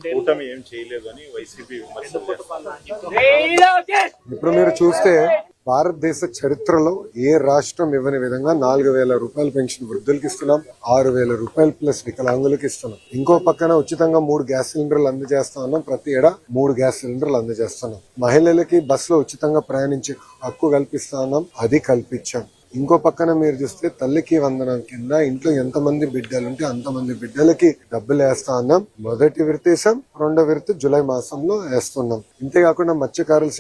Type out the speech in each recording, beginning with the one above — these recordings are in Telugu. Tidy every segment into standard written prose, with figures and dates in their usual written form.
కూటమి ఏం చేయలేదు అని వైసీపీ విమర్శలు చేస్తారు. ఇప్పుడు మీరు చూస్తే భారతదేశ చరిత్రలో ఏ రాష్ట్రం ఇవ్వని విధంగా 4,000 రూపాయల పెన్షన్ వృద్ధులకి ఇస్తున్నాం, 6,000 రూపాయలు ప్లస్ వికలాంగులకి ఇస్తున్నాం. ఇంకో పక్కన ఉచితంగా 3 గ్యాస్ సిలిండర్లు అందజేస్తా ఉన్నాం. ప్రతి ఏడా 3 గ్యాస్ సిలిండర్లు అందజేస్తున్నాం. మహిళలకి బస్సులో ఉచితంగా ప్రయాణించే హక్కు కల్పిస్తా ఉన్నాం, అది కల్పించాం. ఇంకో పక్కన మీరు చూస్తే తల్లికి వందనం కింద ఇంట్లో ఎంతమంది బిడ్డలుంటే అంతమంది బిడ్డలకి డబ్బులు వేస్తా ఉన్నాం. మొదటి విడతేసాం, రెండో విడత జూలై మాసంలో వేస్తున్నాం. ఇంతేకాకుండా మత్స్యకారుల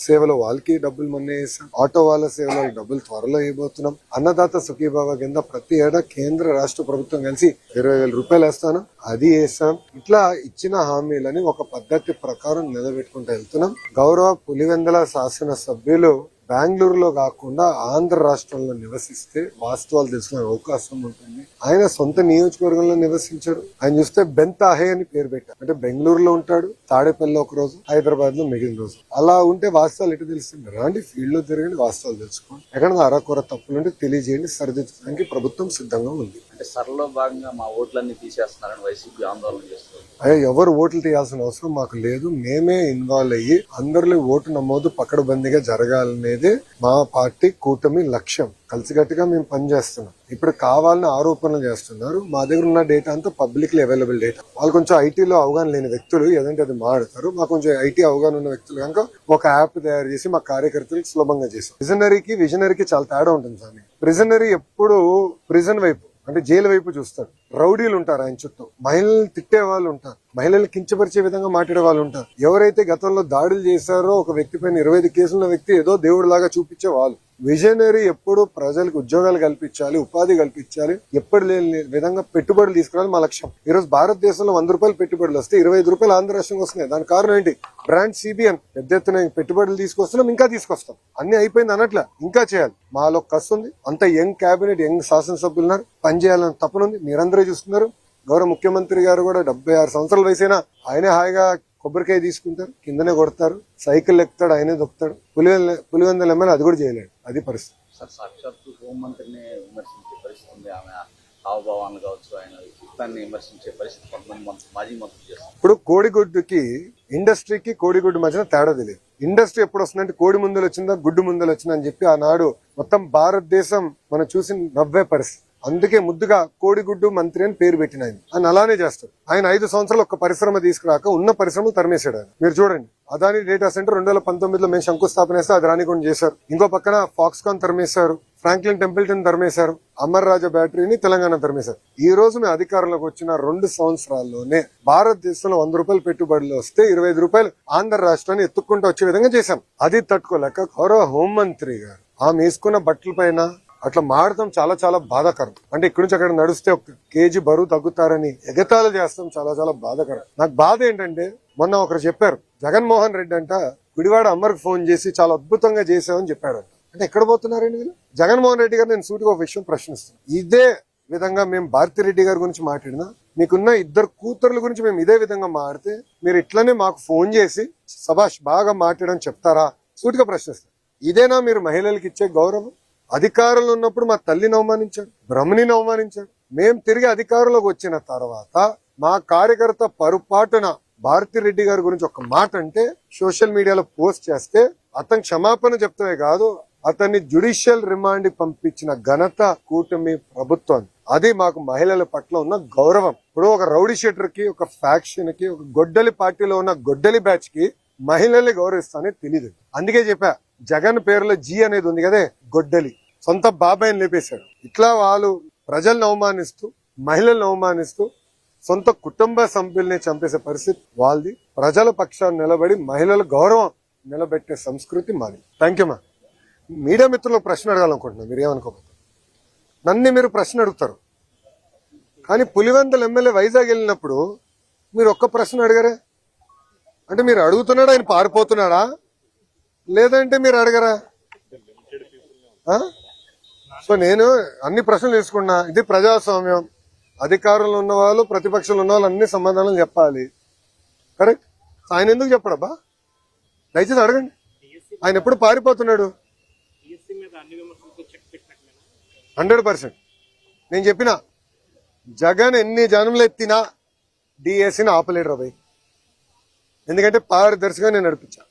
సేవలో వాళ్ళకి డబ్బులు మొన్న వేసాం. ఆటో వాళ్ళ సేవలో డబ్బులు త్వరలో వేయబోతున్నాం. అన్నదాత సుఖీభావ కింద ప్రతి ఏడా కేంద్ర రాష్ట్ర ప్రభుత్వం కలిసి 20,000 రూపాయలు వేస్తాను, అది వేసాం. ఇట్లా ఇచ్చిన హామీలని ఒక పద్ధతి ప్రకారం నిలబెట్టుకుంటూ వెళ్తున్నాం. గౌరవ పులివెందుల శాసనసభ్యులు బెంగళూరులో కాకుండా ఆంధ్ర రాష్ట్రంలో నివసిస్తే వాస్తవాలు తెలుసుకునే అవకాశం ఉంటుంది. ఆయన సొంత నియోజకవర్గంలో నివసించారు. ఆయన చూస్తే బెంతాహే అని పేరు పెట్టారు. అంటే బెంగళూరులో ఉంటాడు, తాడేపల్లిలో ఒక రోజు, హైదరాబాద్ లో మిగిలిన రోజు. అలా ఉంటే వాస్తవాలు ఎటు తెలుస్తుంది? రాండి, ఫీల్డ్ లో తిరగండి, వాస్తవాలు తెలుసుకోండి. ఎక్కడ అరకొర తప్పులుంటే తెలియజేయండి, సరిదిద్దడానికి ప్రభుత్వం సిద్ధంగా ఉంది. అంటే సరళలో భాగంగా మా ఓట్లన్నీ తీసేస్తున్నారని వైసీపీ ఆందోళన చేస్తుంది. అయ్యో, ఎవరు ఓట్లు తీయాల్సిన అవసరం మాకు లేదు. మేమే ఇన్వాల్వ్ అయ్యి అందరిలో ఓటు నమోదు పకడ్బందీగా జరగాలనేది మా పార్టీ కూటమి లక్ష్యం. కలిసికట్టుగా మేము పనిచేస్తున్నాం. ఇప్పుడు కావాలని ఆరోపణలు చేస్తున్నారు. మా దగ్గర ఉన్న డేటా అంతా పబ్లిక్లీ అవైలబుల్ డేటా. వాళ్ళు కొంచెం ఐటీలో అవగాహన లేని వ్యక్తులు ఏదంటే అది మాడతారు. మాకు కొంచెం ఐటీ అవగాహన ఉన్న వ్యక్తులు కనుక ఒక యాప్ తయారు చేసి మా కార్యకర్తలకు సులభంగా చేసాం. విజనరీకి చాలా తేడా ఉంటుంది సార్. ప్రిజనరీ ఎప్పుడు ప్రిజన్ వైపు అంటే జైలు వైపు చూస్తాడు. రౌడీలు ఉంటారు ఆయన చుట్టూ, మహిళల్ని తిట్టే వాళ్ళు ఉంటారు, మహిళల్ని కించపరిచే విధంగా మాట్లాడే వాళ్ళు ఉంటారు. ఎవరైతే గతంలో దాడులు చేశారో ఒక వ్యక్తి పైన 25 కేసుల వ్యక్తి ఏదో దేవుడు లాగా చూపించే వాళ్ళు. విజనరీ ఎప్పుడు ప్రజలకు ఉద్యోగాలు కల్పించాలి, ఉపాధి కల్పించాలి, ఎప్పుడు లేని విధంగా పెట్టుబడులు తీసుకురావాలి మా లక్ష్యం. ఈ రోజు భారతదేశంలో 100 రూపాయలు పెట్టుబడులు వస్తే 25 రూపాయలు ఆంధ్ర రాష్ట్రంకి వస్తున్నాయి. దాని కారణం ఏంటి? బ్రాండ్ సిబిఎన్ పెద్ద ఎత్తున పెట్టుబడులు తీసుకొస్తున్నాం, ఇంకా తీసుకొస్తాం. అన్ని అయిపోయింది అనట్ల, ఇంకా చేయాలి. మాలో కసి ఉంది. అంత యంగ్ కేబినెట్, యంగ్ శాసనసభ్యులు ఉన్నారు. పనిచేయాలని తపనుంది. మీరందరూ చూస్తున్నారు. గౌరవ ముఖ్యమంత్రి గారు కూడా 76 సంవత్సరాల వయసైనా ఆయనే హాయిగా కొబ్బరికాయ తీసుకుంటారు, కిందనే కొడతారు, సైకిల్ ఎక్కుతాడు, ఆయనే దొక్కుతాడు. పులివెందుల ఎమ్మెల్యే అది కూడా చేయలేడు. అది పరిస్థితి. సాక్షాత్తు హోంమంత్రిని విమర్శించే పరిస్థితి ఉంది. ఆమె హావభావాన్ని కావచ్చు, ఆయన వ్యక్తిత్వాన్ని విమర్శించే పరిస్థితి కొంతమంది మాజీ మంత్రులు చేస్తారు. ఇప్పుడు కోడిగుడ్డుకి ఇండస్ట్రీకి కోడిగుడ్డు మధ్యన తేడా తెలియదు. ఇండస్ట్రీ ఎప్పుడు వస్తుందంటే కోడి ముందలు వచ్చిందా గుడ్డు ముందలు వచ్చిందా అని చెప్పి ఆనాడు మొత్తం భారతదేశం మనం చూసి నవ్వే పరిస్థితి. అందుకే ముద్దుగా కోడిగుడ్డు మంత్రి అని పేరు పెట్టిన ఆయన అలానే చేస్తాడు. ఆయన 5 సంవత్సరాలు ఒక్క పరిశ్రమ తీసుకురాక ఉన్న పరిశ్రమలు తరిమేశాడు ఆయన. మీరు చూడండి, అదాని డేటా సెంటర్ 2019లో మేము శంకుస్థాపన చేస్తే అది రానికుండా చేశారు. ఇంకో పక్కన ఫాక్స్కాన్ తరిమేశారు, ఫ్రాంక్లిన్ టెంపుల్టన్ తరిమేశారు, అమర్ రాజా బ్యాటరీని తెలంగాణ తరిమేశారు. ఈ రోజు మేము అధికారంలోకి వచ్చిన 2 సంవత్సరాల్లోనే భారతదేశంలో 100 రూపాయలు పెట్టుబడులు వస్తే 25 రూపాయలు ఆంధ్ర రాష్ట్రాన్ని ఎత్తుక్కుంటూ వచ్చే విధంగా చేశాం. అది తట్టుకోలేక గౌరవ హోంమంత్రి గారు ఆమె వేసుకున్న బట్టల పైన అట్లా మాడటం చాలా చాలా బాధాకరం. అంటే ఇక్కడి నుంచి అక్కడ నడిస్తే 1 కేజీ బరువు తగ్గుతారని ఎగతాళి చేస్తాం, చాలా చాలా బాధాకరం. నాకు బాధ ఏంటంటే మొన్న ఒకరు చెప్పారు, జగన్మోహన్ రెడ్డి అంట గుడివాడ అమ్మర్కి ఫోన్ చేసి చాలా అద్భుతంగా చేశామని చెప్పాడు. అంటే ఎక్కడ పోతున్నారండి వీళ్ళు? జగన్మోహన్ రెడ్డి గారు నేను సూటిగా ఒక విషయం ప్రశ్నిస్తాను. ఇదే విధంగా మేము భారతిరెడ్డి గారి గురించి మాట్లాడినా, మీకున్న 2 కూతుర్ల గురించి మేము ఇదే విధంగా మాట్లాడితే మీరు ఇట్లనే మాకు ఫోన్ చేసి సభాష్ బాగా మాట్లాడని చెప్తారా? సూటిగా ప్రశ్నిస్తాను. ఇదేనా మీరు మహిళలకు ఇచ్చే గౌరవం? అధికారంలో ఉన్నప్పుడు మా తల్లిని అవమానించారు, బ్రహ్మణిని అవమానించారు. మేం తిరిగి అధికారంలోకి వచ్చిన తర్వాత మా కార్యకర్త పొరపాటున భారతిరెడ్డి గారి గురించి ఒక మాట అంటే సోషల్ మీడియాలో పోస్ట్ చేస్తే అతను క్షమాపణ చెప్తామే కాదు, అతన్ని జ్యుడిషియల్ రిమాండ్ పంపించిన ఘనత కూటమి ప్రభుత్వాన్ని. అది మాకు మహిళల పట్ల ఉన్న గౌరవం. ఇప్పుడు ఒక రౌడీ షీటర్ కి, ఒక ఫ్యాక్షన్ కి, ఒక గొడ్డలి పార్టీలో ఉన్న గొడ్డలి బ్యాచ్ కి మహిళల్ని గౌరవిస్తానే తెలియదు. అందుకే చెప్పా, జగన్ పేరులో జీ అనేది ఉంది కదే, గొడ్డలి. సొంత బాబాయిని లేపేశాడు. ఇట్లా వాళ్ళు ప్రజలను అవమానిస్తూ, మహిళలను అవమానిస్తూ, సొంత కుటుంబ సభ్యుల్ని చంపేసే పరిస్థితి వాళ్ళది. ప్రజల పక్షాన్ని నిలబడి మహిళల గౌరవం నిలబెట్టే సంస్కృతి మాది. థ్యాంక్ యూ మా. మీడియా మిత్రులకు ప్రశ్న అడగాలనుకుంటున్నాను, మీరు ఏమనుకోకపోతే. నన్ను మీరు ప్రశ్న అడుగుతారు, కానీ పులివెందుల ఎమ్మెల్యే వైజాగ్ వెళ్ళినప్పుడు మీరు ఒక్క ప్రశ్న అడిగారే. అంటే మీరు అడుగుతున్నాడా, ఆయన పారిపోతున్నాడా, లేదంటే మీరు అడగరా? సో నేను అన్ని ప్రశ్నలు తీసుకున్నా. ఇది ప్రజాస్వామ్యం. అధికారంలో ఉన్న వాళ్ళు, ప్రతిపక్షంలో ఉన్న వాళ్ళు అన్ని సమాధానాలు చెప్పాలి. కరెక్ట్. ఆయన ఎందుకు చెప్పడబ్బా? దయచేసి అడగండి. ఆయన ఎప్పుడు పారిపోతున్నాడు? 100%. నేను చెప్పిన జగన్ ఎన్ని జనంలో ఎత్తినా డిఎస్సీని ఆపలేడు రాబాయ్. ఎందుకంటే పారదర్శకంగా నేను నడిపించాను.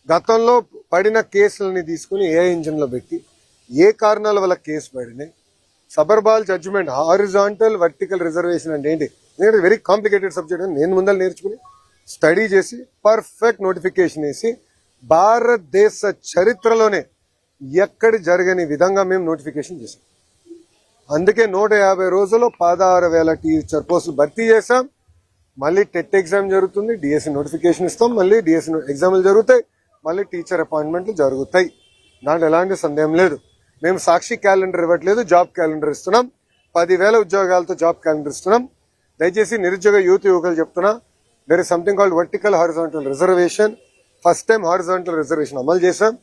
గతంలో పడిన కేసులని తీసుకుని ఏ ఇంజిన్లో పెట్టి ఏ కారణాల వల్ల కేసు పడినాయి, సబర్బాల్ జడ్జిమెంట్, హారిజాంటల్ వర్టికల్ రిజర్వేషన్ అంటే ఏంటి, ఎందుకంటే వెరీ కాంప్లికేటెడ్ సబ్జెక్ట్ అని నేను ముందర నేర్చుకుని స్టడీ చేసి పర్ఫెక్ట్ నోటిఫికేషన్ వేసి భారతదేశ చరిత్రలోనే ఎక్కడి జరగని విధంగా మేము నోటిఫికేషన్ చేసాం. అందుకే 150 రోజుల్లో 16,000 టీచర్ పోస్టులు భర్తీ చేశాం. మళ్ళీ టెట్ ఎగ్జామ్ జరుగుతుంది, డిఎస్సి నోటిఫికేషన్ ఇస్తాం, మళ్ళీ డిఎస్సి ఎగ్జామ్లు జరుగుతాయి, మళ్ళీ టీచర్ అపాయింట్మెంట్లు జరుగుతాయి. దాంట్లో ఎలాంటి సందేహం లేదు. మేము సాక్షి క్యాలెండర్ ఇవ్వట్లేదు, జాబ్ క్యాలెండర్ ఇస్తున్నాం. 10,000 ఉద్యోగాలతో జాబ్ క్యాలెండర్ ఇస్తున్నాం. దయచేసి నిరుద్యోగ యువకులు చెప్తున్నా, there is something called vertical horizontal reservation. First time horizontal reservation అమలు చేశాం.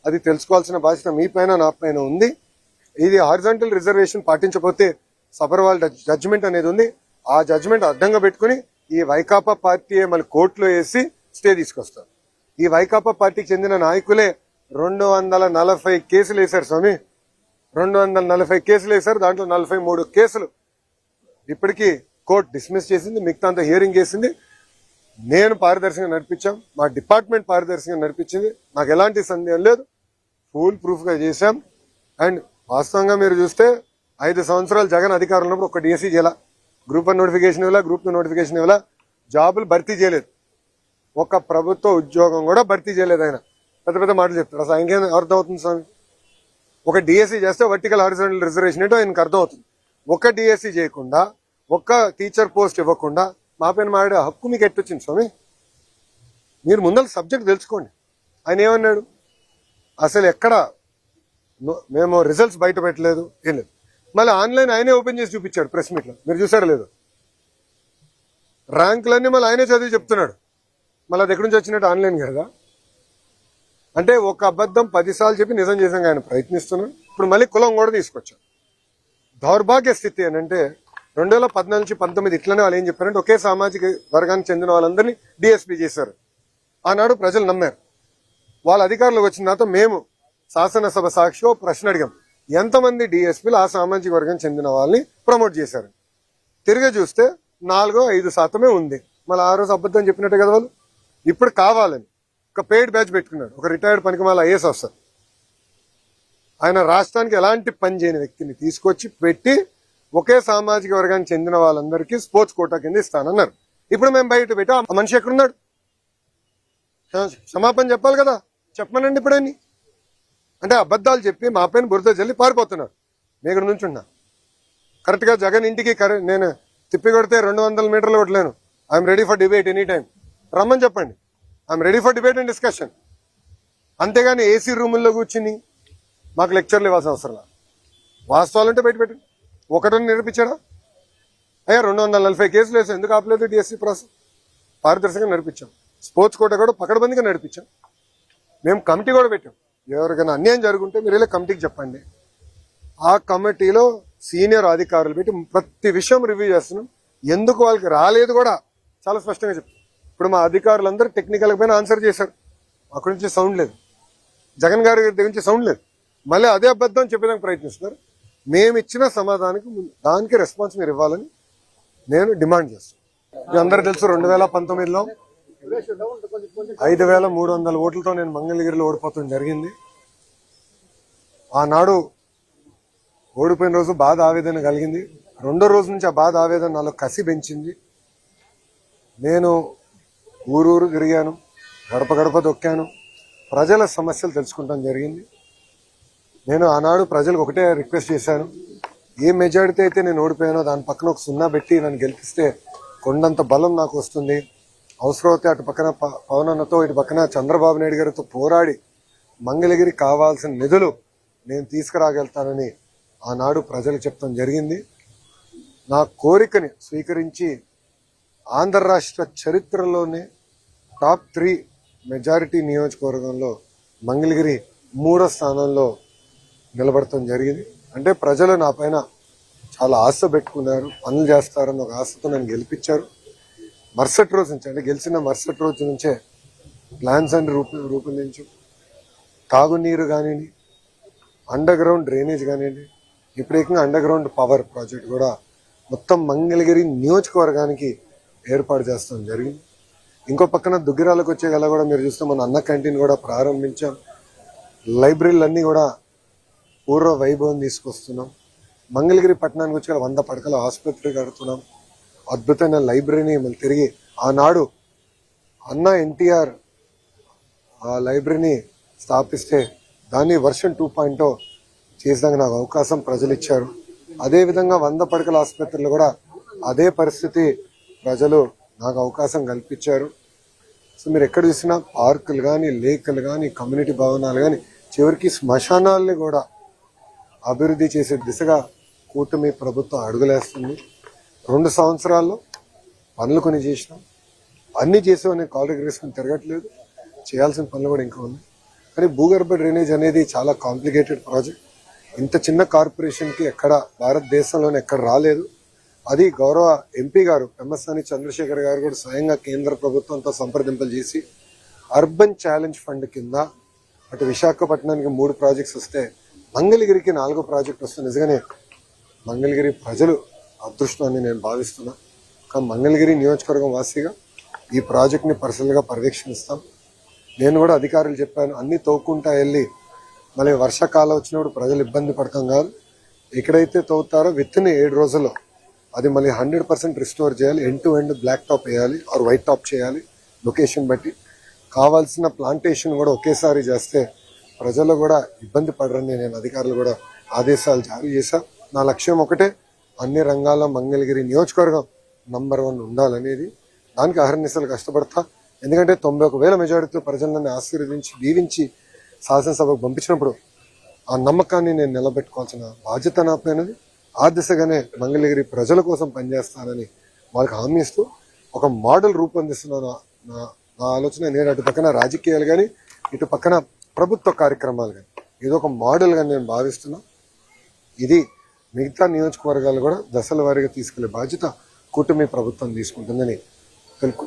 అది తెలుసుకోవాల్సిన బాధ్యత మీ పైన నా పైన ఉంది. ఇది హారిజాంటల్ రిజర్వేషన్ పాటించకపోతే సబర్వాల్ జడ్జిమెంట్ అనేది ఉంది. ఆ జడ్జిమెంట్ అడ్డంగా పెట్టుకుని ఈ వైకాపా పార్టీ మళ్ళీ కోర్టులో వేసి స్టే తీసుకొస్తారు. ఈ వైకాపా పార్టీకి చెందిన నాయకులే 240 కేసులు వేశారు స్వామి. 240 కేసులు వేశారు. దాంట్లో 43 కేసులు ఇప్పటికీ కోర్టు డిస్మిస్ చేసింది, మిగతా అంతా హియరింగ్ చేసింది. నేను పారదర్శకంగా నడిపించాం, మా డిపార్ట్మెంట్ పారదర్శకంగా నడిపించింది, నాకు ఎలాంటి సందేహం లేదు. ఫుల్ ప్రూఫ్ గా చేశాం. అండ్ వాస్తవంగా మీరు చూస్తే 5 సంవత్సరాలు జగన్ అధికారంలో ఉన్నప్పుడు ఒక డిఎస్సీ చేయాల, గ్రూప్ 1 నోటిఫికేషన్ ఇవ్వాల, గ్రూప్ 2 నోటిఫికేషన్ ఇవ్వాల, జాబులు భర్తీ చేయలేదు. ఒక ప్రభుత్వ ఉద్యోగం కూడా భర్తీ చేయలేదు. ఆయన పెద్ద పెద్ద మాటలు చెప్తారు. అసలు ఆయనకేం అర్థం అవుతుంది స్వామి? ఒక డిఎస్సీ చేస్తే వర్టికల్ హారిజాంటల్ రిజర్వేషన్ ఏంటో ఆయనకు అర్థం అవుతుంది. ఒక డిఎస్సీ చేయకుండా, ఒక్క టీచర్ పోస్ట్ ఇవ్వకుండా మా పైన మాడే హక్కు మీకు ఎట్టొచ్చింది స్వామి? మీరు ముందర సబ్జెక్ట్ తెలుసుకోండి. ఆయన ఏమన్నాడు? అసలు ఎక్కడ మేము రిజల్ట్స్ బయట పెట్టలేదు, ఏం లేదు. మళ్ళీ ఆన్లైన్ ఆయనే ఓపెన్ చేసి చూపించాడు ప్రెస్ మీట్లో, మీరు చూసారా లేదు? ర్యాంకులన్నీ మళ్ళీ ఆయనే చదివి చెప్తున్నాడు. మళ్ళీ అది ఎక్కడి నుంచి వచ్చినట్టు? ఆన్లైన్ కదా. అంటే ఒక అబద్ధం 10 సార్లు చెప్పి నిజం చేసాం ఆయన ప్రయత్నిస్తున్నాడు. ఇప్పుడు మళ్ళీ కులం కూడా తీసుకొచ్చాం. దౌర్భాగ్య స్థితి అని అంటే 2014 నుంచి 19 ఇట్లనే వాళ్ళు ఏం చెప్పారంటే ఒకే సామాజిక వర్గానికి చెందిన వాళ్ళందరినీ డిఎస్పీ చేశారు. ఆనాడు ప్రజలు నమ్మారు. వాళ్ళ అధికారులకు వచ్చిన తర్వాత మేము శాసనసభ సాక్షిగా ప్రశ్న అడిగాం, ఎంతమంది డిఎస్పీలు ఆ సామాజిక వర్గానికి చెందిన వాళ్ళని ప్రమోట్ చేశారు? తిరిగి చూస్తే 4-5% ఉంది. మళ్ళీ ఆ రోజు అబద్ధం చెప్పినట్టే కదా వాళ్ళు. ఇప్పుడు కావాలని ఒక పెయిడ్ బ్యాచ్ పెట్టుకున్నాడు, ఒక రిటైర్డ్ పనికిమాల ఐఏఎస్ ఆఫీసర్. ఆయన రాష్ట్రానికి ఎలాంటి పని చేయని వ్యక్తిని తీసుకొచ్చి పెట్టి ఒకే సామాజిక వర్గానికి చెందిన వాళ్ళందరికీ స్పోర్ట్స్ కోటా కింద ఇస్తానన్నారు. ఇప్పుడు మేము బయట పెట్టి ఆ మనిషి ఎక్కడున్నాడు? క్షమాపణ చెప్పాలి కదా, చెప్పమనండి ఇప్పుడని. అంటే అబద్ధాలు చెప్పి మా పైన బురద జల్లి పారిపోతున్నారు. నేను ఇక్కడ నుంచి ఉన్నా కరెక్ట్గా జగన్ ఇంటికి నేను తిప్పి కొడితే 200 మీటర్లు కొట్టలేను. I'm ready for debate any time. రమ్మని చెప్పండి, I'm ready for debate and discussion. అంతేగాని ఏసీ రూముల్లో కూర్చుని మాకు లెక్చర్లు ఇవ్వాల్సిన అవసరం లేదు. వాస్తవాలు ఉంటే బయట పెట్టండి. ఒకటని నిరూపించాడా? అయ్యా 240 కేసులు వేసాం, ఎందుకు ఆపలేదు డిఎస్సీ ప్రాసెస్? పారదర్శకంగా నడిపించాం. స్పోర్ట్స్ కోట కూడా పకడ్బందీగా నడిపించాం. మేము కమిటీ కూడా పెట్టాం. ఎవరికైనా అన్యాయం జరుగుంటే మీరు ఇలా కమిటీకి చెప్పండి. ఆ కమిటీలో సీనియర్ అధికారులు పెట్టి ప్రతి విషయం రివ్యూ చేస్తున్నాం. ఎందుకు వాళ్ళకి రాలేదు కూడా చాలా స్పష్టంగా చెప్తాం. ఇప్పుడు మా అధికారులందరూ టెక్నికల్ పైన ఆన్సర్ చేశారు. అక్కడి నుంచి సౌండ్ లేదు, జగన్ గారి దగ్గర నుంచి సౌండ్ లేదు. మళ్ళీ అదే అబద్ధం చెప్పేదానికి ప్రయత్నిస్తున్నారు. మేము ఇచ్చిన సమాధానానికి దానికి రెస్పాన్స్ మీరు ఇవ్వాలని నేను డిమాండ్ చేస్తాను. మీ అందరూ తెలుసు 2019లో 5,300 ఓట్లతో నేను మంగళగిరిలో ఓడిపోవడం జరిగింది. ఆనాడు ఓడిపోయిన రోజు బాధ ఆవేదన కలిగింది. రెండో రోజు నుంచి ఆ బాధ ఆవేదన నాలో కసి పెంచింది. నేను ఊరూరు తిరిగాను, గడప గడప దొక్కాను, ప్రజల సమస్యలు తెలుసుకుంటాం జరిగింది. నేను ఆనాడు ప్రజలకు ఒకటే రిక్వెస్ట్ చేశాను, ఏ మెజారిటీ అయితే నేను ఓడిపోయానో దాని పక్కన ఒక 0 పెట్టి నన్ను గెలిపిస్తే కొండంత బలం నాకు వస్తుంది. అవసరమైతే అటు పక్కన పవన్ అన్నతో, ఇటు పక్కన చంద్రబాబు నాయుడు గారితో పోరాడి మంగళగిరి కావాల్సిన నిధులు నేను తీసుకురాగలుగుతానని ఆనాడు ప్రజలు చెప్తాం జరిగింది. నా కోరికని స్వీకరించి ఆంధ్ర రాష్ట్ర చరిత్రలోనే టాప్ 3 మెజారిటీ నియోజకవర్గంలో మంగళగిరి 3వ స్థానంలో నిలబడటం జరిగింది. అంటే ప్రజలు నా పైన చాలా ఆశ పెట్టుకున్నారు, పనులు చేస్తారన్న ఒక ఆశతో నన్ను గెలిపించారు. మరుసటి రోజు నుంచి, అంటే గెలిచిన మరుసటి రోజు నుంచే ప్లాన్స్ అన్ని రూపొందించు, తాగునీరు కానివ్వండి, అండర్ గ్రౌండ్ డ్రైనేజ్ కానివ్వండి, ఇప్పుడు ఏకంగా అండర్ గ్రౌండ్ పవర్ ప్రాజెక్ట్ కూడా మొత్తం మంగళగిరి నియోజకవర్గానికి ఏర్పాటు చేస్తాం జరిగింది. ఇంకో పక్కన దుగ్గిరాలకు వచ్చే గల కూడా మీరు చూస్తే మన అన్న క్యాంటీన్ కూడా ప్రారంభించాం. లైబ్రరీలన్నీ కూడా పూర్వ వైభవం తీసుకొస్తున్నాం. మంగళగిరి పట్టణానికి వచ్చి 100 పడకల ఆసుపత్రి కడుతున్నాం. అద్భుతమైన లైబ్రరీని మళ్ళీ తిరిగి ఆనాడు అన్న ఎన్టీఆర్ ఆ లైబ్రరీని స్థాపిస్తే దాన్ని వర్షన్ 2.0 చేసేదానికి నాకు అవకాశం ప్రజలు ఇచ్చారు. అదేవిధంగా 100 పడకల ఆసుపత్రులు కూడా అదే పరిస్థితి ప్రజలు నాకు అవకాశం కల్పించారు. సో మీరు ఎక్కడ చూసినా పార్కులు కానీ, లేకులు కానీ, కమ్యూనిటీ భవనాలు కానీ, చివరికి శ్మశానాల్ని కూడా అభివృద్ధి చేసే దిశగా కూటమి ప్రభుత్వం అడుగులేస్తుంది. 2 సంవత్సరాల్లో పనులు కొన్ని చేసినాం. అన్ని చేసామని కాల్ రిగ్రెషన్ తిరగట్లేదు. చేయాల్సిన పనులు కూడా ఇంకా ఉన్నాయి. కానీ భూగర్భ డ్రైనేజ్ అనేది చాలా కాంప్లికేటెడ్ ప్రాజెక్ట్. ఇంత చిన్న కార్పొరేషన్కి ఎక్కడ భారతదేశంలోనే ఎక్కడ రాలేదు. అది గౌరవ ఎంపీ గారు పెమ్మసాని చంద్రశేఖర్ గారు కూడా స్వయంగా కేంద్ర ప్రభుత్వంతో సంప్రదింపులు చేసి అర్బన్ ఛాలెంజ్ ఫండ్ కింద అటు విశాఖపట్నానికి 3 ప్రాజెక్ట్స్ వస్తే మంగళగిరికి 4వ ప్రాజెక్ట్ వస్తే నిజంగానే మంగళగిరి ప్రజలు అదృష్టాన్ని నేను భావిస్తున్నా. కానీ మంగళగిరి నియోజకవర్గం వాసిగా ఈ ప్రాజెక్ట్ని పర్సనల్గా పర్యవేక్షిస్తాం. నేను కూడా అధికారులు చెప్పాను, అన్ని తవ్వుకుంటా వెళ్ళి మళ్ళీ వర్షాకాలం వచ్చినప్పుడు ప్రజలు ఇబ్బంది పడతాం కాదు. ఎక్కడైతే తవ్వుతారో విత్తిన 7 రోజుల్లో అది మళ్ళీ 100% రిస్టోర్ చేయాలి. End to end black top వేయాలి ఆర్ వైట్ టాప్ చేయాలి. లొకేషన్ బట్టి కావాల్సిన ప్లాంటేషన్ కూడా ఒకేసారి చేస్తే ప్రజలు కూడా ఇబ్బంది పడరని నేను అధికారులు కూడా ఆదేశాలు జారీ చేశా. నా లక్ష్యం ఒకటే, అన్ని రంగాల్లో మంగళగిరి నియోజకవర్గం నంబర్ 1 ఉండాలనేది. దానికి అహర్నిశలు కష్టపడతా. ఎందుకంటే 91,000 మెజారిటీతో ప్రజలు నన్ను ఆశీర్వదించి దీవించి శాసనసభకు పంపించినప్పుడు ఆ నమ్మకాన్ని నేను నిలబెట్టుకోవాల్సిన బాధ్యత నాపైనది. ఆ దిశగానే మంగళగిరి ప్రజల కోసం పనిచేస్తానని వాళ్ళకి హామీ ఇస్తూ ఒక మోడల్ రూపొందిస్తున్నాను. నా ఆలోచన నేను అటు పక్కన రాజకీయాలు కానీ, ఇటు పక్కన ప్రభుత్వ కార్యక్రమాలు కానీ ఏదో ఒక మోడల్గా నేను భావిస్తున్నా. ఇది మిగతా నియోజకవర్గాలు కూడా దశల వారీగా తీసుకెళ్లే బాధ్యత కూటమి ప్రభుత్వం తీసుకుంటుందని తెలుపుకుంటూ